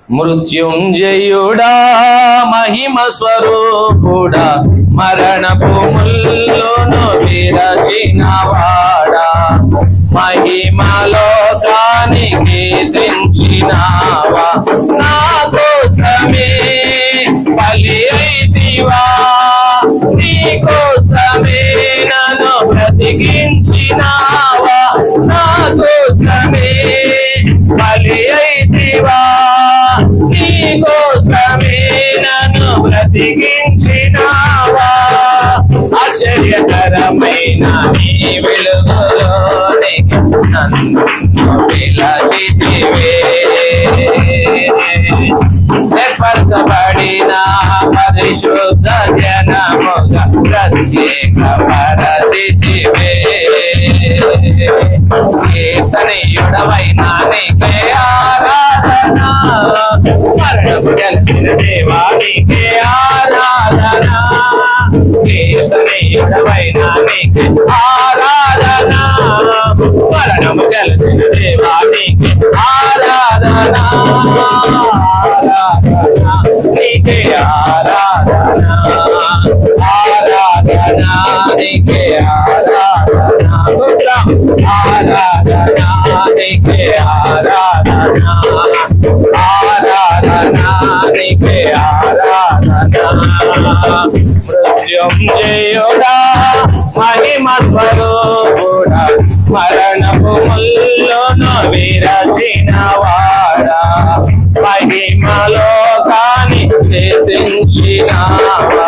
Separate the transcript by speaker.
Speaker 1: మృత్యుంజయుడా మహిమ స్వరూపుడా మరణపు ముల్లును విరచినవాడా మహిమలోకానికి తెంచినావా నా కోసమే బలి అయితివా నీ కోసమే నన్ను బ్రతికించినావా నా కోసమే బలి అయితివా నీ కోసమే నన్ను బ్రతికించినావా ఆశ్చర్యకరమైన నీ వెలుగులోనికి నన్ను పిలిచితివే ఏర్పరచబడిన పరిశుద్ధ జనముగా ప్రత్యేకపరచితివే కీర్తనీయుడవైన నీకే ఆరాధన మరణము గెలిచిన దేవా నీకే ఆరాధన కీర్తనీయుడవైన నీకే ఆరాధన మరణము గెలిచిన దేవా నీకే ఆరాధన నీకే ఆరాధన ఆరాధన నీకే ఆరాధన ఆరాధన నీకే ఆరాధన ఆరాధన నీకే ఆరాధన మృత్యుంజయుడా మహిమ స్వరూపుడా మరణపు ముల్లును విరచినవాడా మహిమలోకాన్ని తెంచినావా